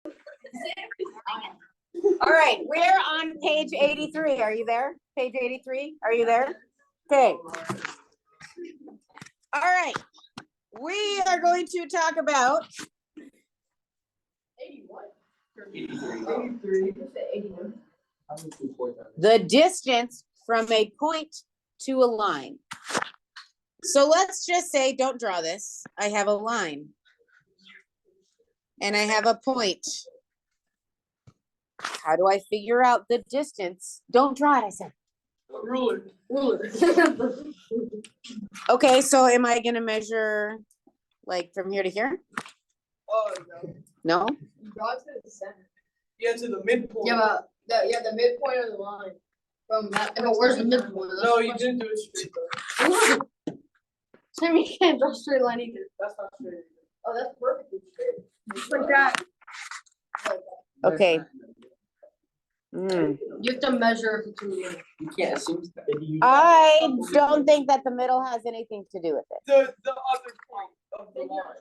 All right, we're on page 83. Are you there? Page 83, are you there? Okay. All right, we are going to talk about 83. the distance from a point to a line. So let's just say, don't draw this. I have a line. And I have a point. How do I figure out the distance? Don't draw it, I said. Ruler. Okay, so am I gonna measure like from here to here? Oh, No? no. Draw to the center. Yeah, to the midpoint. Yeah, but the midpoint of the line. From that. But where's the midpoint? No, you didn't do it straight though. Tim, you can't draw a straight line either. That's not straight either. Oh, that's perfectly straight. Just like that. Okay. You have to measure between you. You can't assume that. I don't think that the middle has anything to do with it. The other point of the line.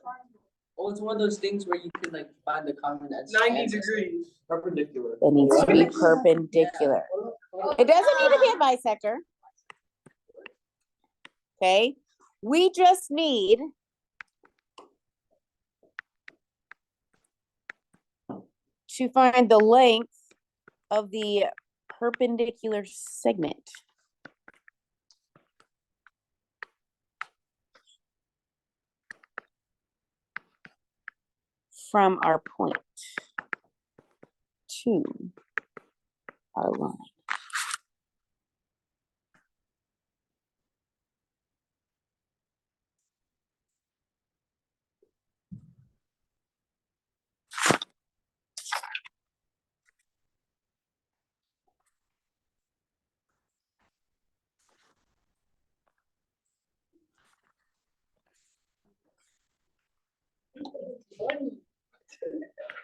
Well, it's one of those things where you can like find the common edge. 90 degrees. Perpendicular. It needs to be perpendicular. It doesn't need to be a bisector. Okay, we just need to find the length of the perpendicular segment. From our point to our line.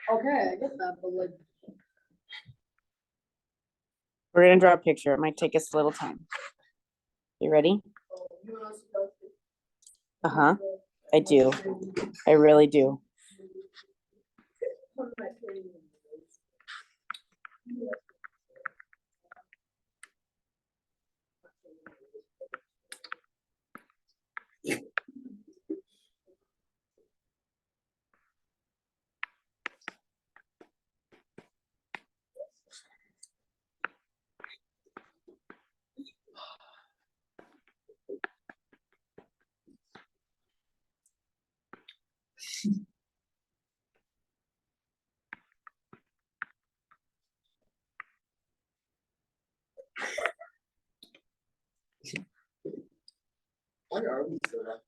Okay, I get that, but like. We're gonna draw a picture. It might take us a little time. You ready? Uh-huh. I do. I really do. Why are we so happy?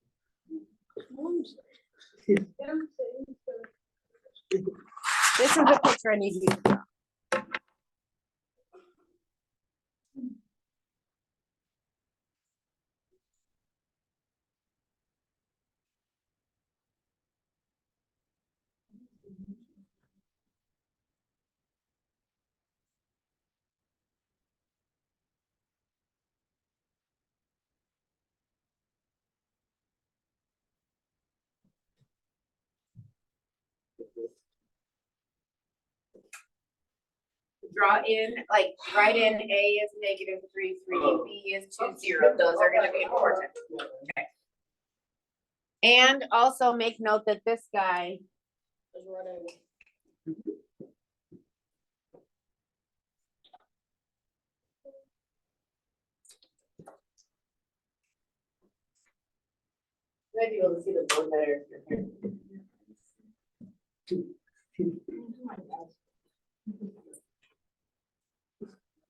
This is the picture I need you to draw. Draw in, like, write in A is -3, B is 2, 0. Those are gonna be important. Okay. And also make note that this guy is running. You might be able to see the board better if you're here.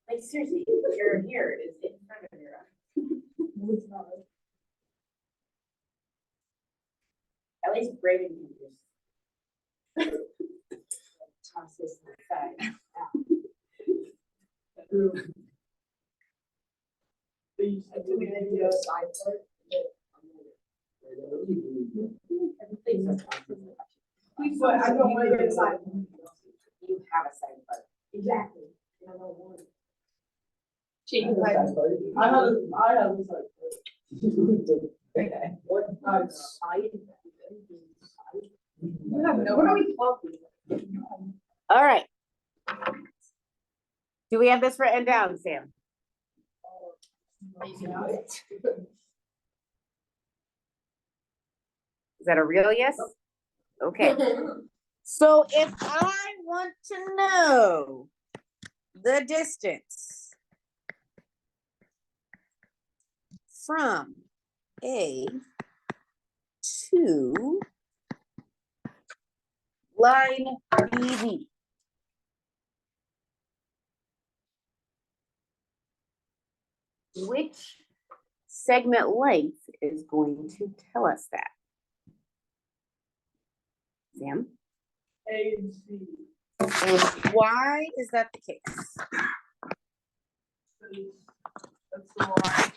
Like seriously, you're here, it's in front of your eye. It's not. At least Brayden can just toss this to the side. But I don't want to get side. You have a side part. Exactly. I don't want it. I have a side part. Okay. What side? You have no. What are we talking about? All right. Do we have this written down, Sam? Is that a real yes? Okay. So if I want to know the distance from A to line BB, which segment length is going to tell us that? Sam? A and C. And why is that the case? That's the line.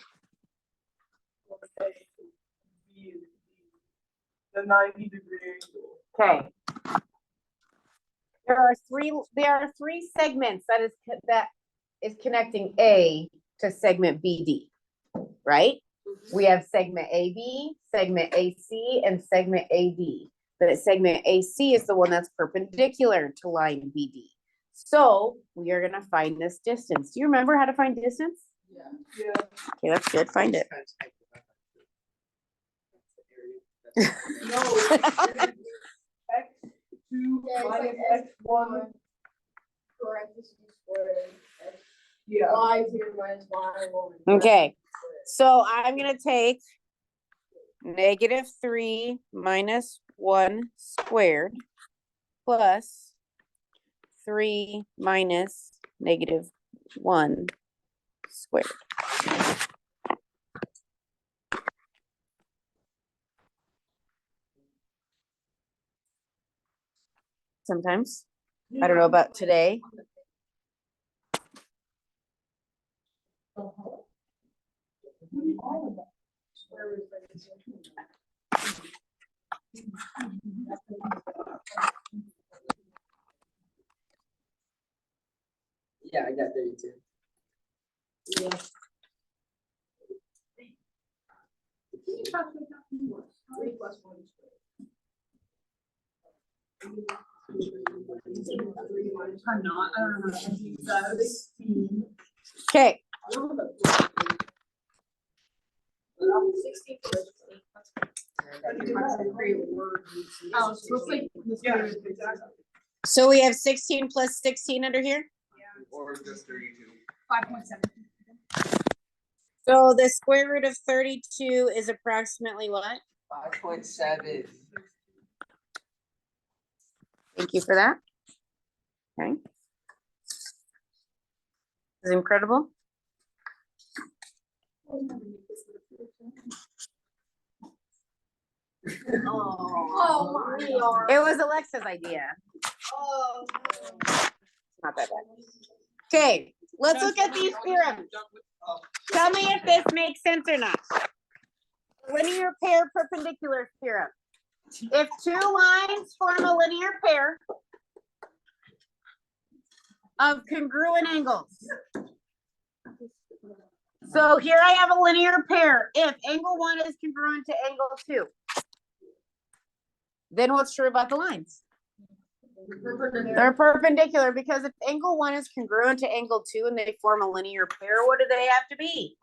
The 90-degree angle. Okay. There are three segments that is connecting A to segment BD, right? We have segment AB, segment AC, and segment AD. But segment AC is the one that's perpendicular to line BD. So we are gonna find this distance. Do you remember how to find distance? Yeah. Okay, that's good. Find it. No. X2 minus X1. Parentheses squared. Yeah. Y2 minus Y1. Okay. So I'm gonna take -3 minus 1 squared plus 3 minus -1 squared. Sometimes, I don't know about today. Yeah, I got 32. Yeah. I'm not, I don't know how to use that. Okay. Oh, so it's like, yeah, exactly. So we have 16 plus 16 under here. Or just 32. 5.7. So the square root of 32 is approximately what? 5.7. Thank you for that. Okay. This is incredible. Oh, It was Alexa's idea. Oh. Not that bad. Okay, let's look at these theorems. Tell me if this makes sense or not. Linear pair perpendicular theorem. If two lines form a linear pair of congruent angles. So here I have a linear pair. If angle 1 is congruent to angle 2, then what's true about the lines? They're perpendicular, because if angle 1 is congruent to angle 2 and they form a linear pair, what do they have to be?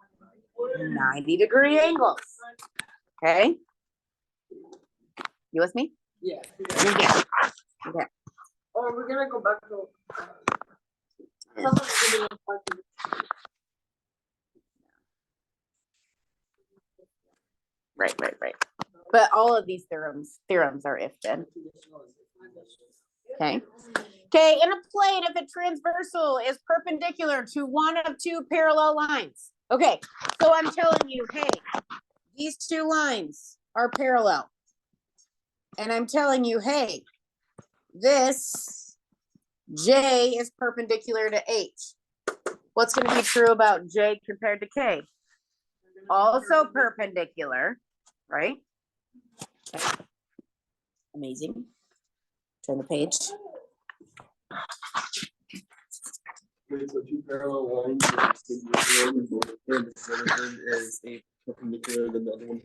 90-degree angles. Okay. You with me? Yeah. Okay. Okay. Oh, we're gonna go back to. Right. But all of these theorems are if then. Okay. Okay, in a plane, if a transversal is perpendicular to one of two parallel lines. Okay, so I'm telling you, hey, these two lines are parallel. And I'm telling you, hey, this J is perpendicular to H. What's going to be true about J compared to K? Also perpendicular, right? Okay. Amazing. Turn the page. Wait, so two parallel lines is a perpendicular than the other one.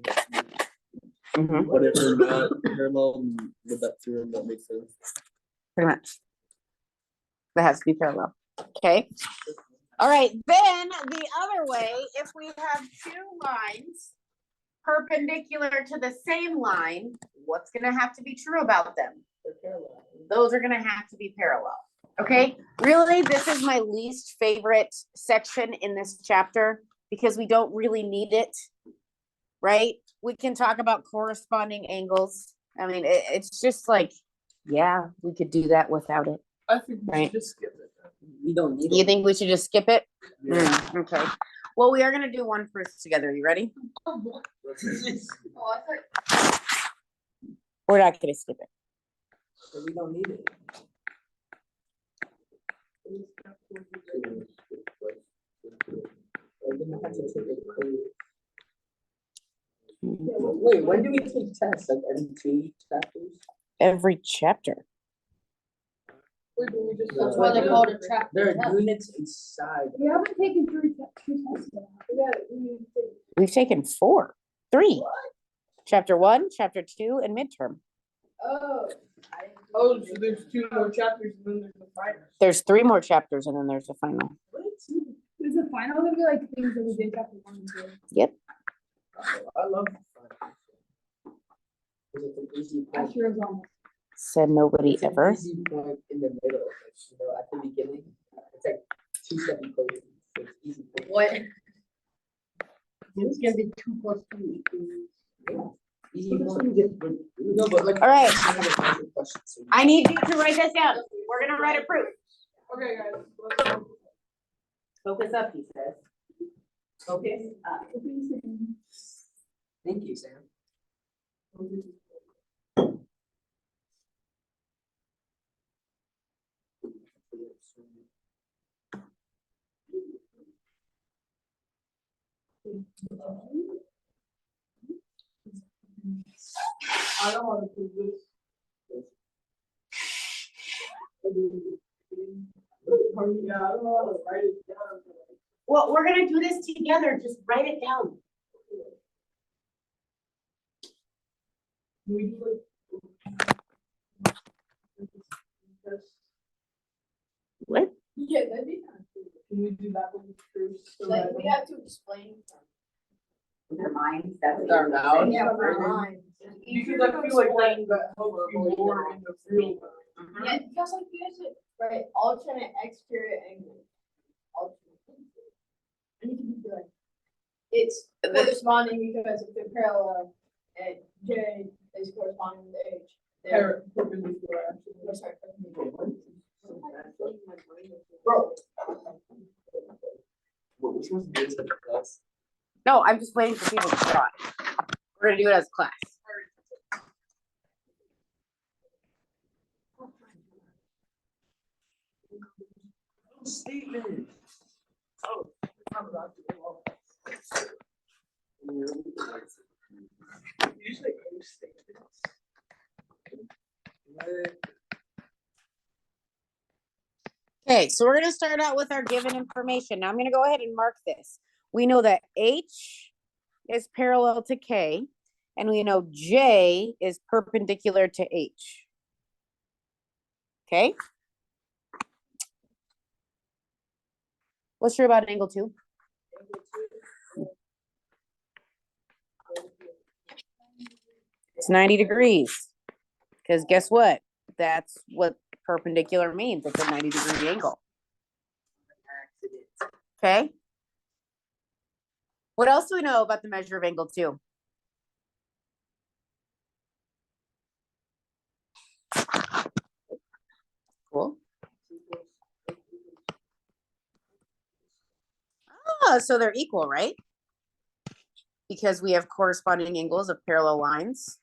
But if they're not parallel, would that theorem not make sense? Pretty much. That has to be parallel. Okay. All right, then the other way, if we have two lines perpendicular to the same line, what's gonna have to be true about them? Those are gonna have to be parallel. Okay, really, this is my least favorite section in this chapter because we don't really need it, right? We can talk about corresponding angles. I mean, it's just like, yeah, we could do that without it. I think we Right. should just skip it. We don't need You it. think we should just skip it? Yeah. Okay. Well, we are gonna do one first together. You ready? What is this? Oh, I thought. We're not gonna skip it. So we don't need it. We're gonna have to take a quiz. Wait, when do we take tests? Like every 2 chapters? Every chapter. That's why they call it a trap. There are units inside. We haven't taken two tests yet. We've taken 4, 3. Chapter 1, chapter 2, and midterm. Oh. Oh, so there's 2 more chapters and then there's the final. There's 3 more chapters and then there's the final. Is the final gonna be like things that we did chapter 1 and 2? Yep. I love fun. It's an easy I point. sure is almost. Said nobody It's an ever. easy point in the middle, like, you know, at the beginning. It's like 2 second equation. So it's easy. point. What? It's gonna be 2 plus 2 equals. Easy point. No, but like. All right. some of the basic questions, so you- I need you to write this down. We're gonna write a proof. Okay, guys. Let's go. Focus up, he says. Okay. Thank you, Sam. I don't wanna do this. Yeah, I don't wanna write it down. Well, we're gonna do this together. Just write it down. We do What? Yeah, that'd be kind of cool. Can we do that with the proofs? Like, we have to explain. With our minds, that's With our mouths. Yeah, for mine. Because I feel like that helps you more in the real. Yeah, because like you said, right, alternate exterior angle. Alternate. And you can be good. It's corresponding because if they're parallel and J is corresponding with H. They're perpendicular. Actually. Oh, sorry, perpendicular. Bro. What, which one's this? Like this? No, I'm just waiting for people to draw it. We're gonna do it as class. Statement. Oh, I'm about to go off. Usually I use statements. Okay, so we're gonna start out with our given information. Now I'm gonna go ahead and mark this. We know that H is parallel to K, and we know J is perpendicular to H. Okay? What's true about angle 2? It's 90 degrees. Because guess what? That's what perpendicular means. It's a 90-degree angle. Okay? What else do we know about the measure of angle 2? Cool. Oh, so they're equal, right? Because we have corresponding angles of parallel lines.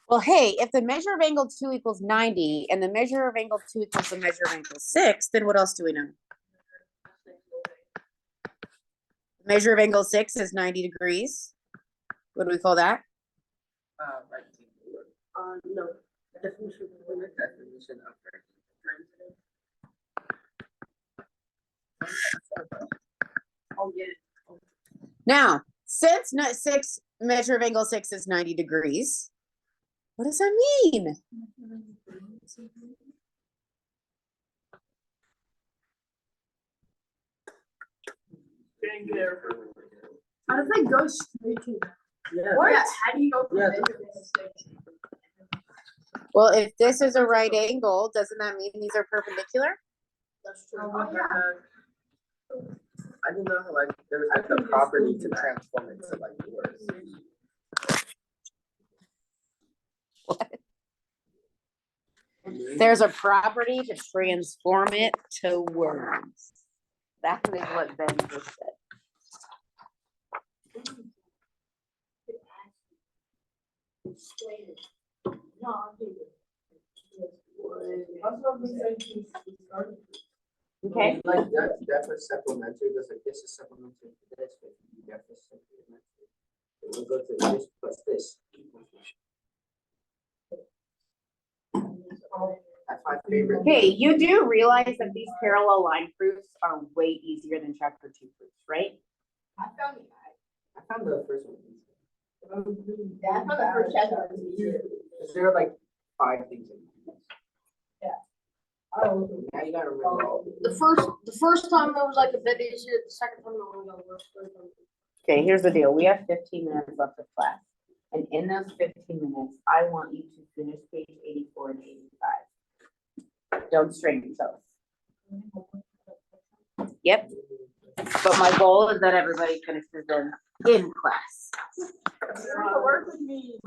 Well, hey, if the measure of angle 2 equals 90 and the measure of angle 2 equals the measure of angle 6, then what else do we know? The measure of angle 6 is 90 degrees. What do we call that? Right. No. Definition of Oh, yeah. Now, since 6 measure of angle 6 is 90 degrees. What does that mean? How does it go straight to that? Yeah. What? How do you go from Yeah. there to this? Well, if this is a right angle, doesn't that mean these are perpendicular? That's true. Oh, yeah. I didn't know how like there was like the property to transform it to like words. There's a property to transform it to words. That is what Ben just said. Okay. Like that was supplementary, just like this is supplementary to this, but that was supplementary. We'll go to this plus this. That's my favorite. Okay, you do realize that these parallel line proofs are way easier than chapter 2 proofs, right? I found the first one. I found the first chapter was easier. Is there like 5 things that you can use? Oh. Now you gotta remember all. The first time it was like a bit easier, the second time it was a worse. Okay, here's the deal. We have 15 minutes left of class. And in those 15 minutes, I want you to finish page 84 and 85. Don't strain yourself. Yep. But my goal is that everybody finishes them in class. Work with me.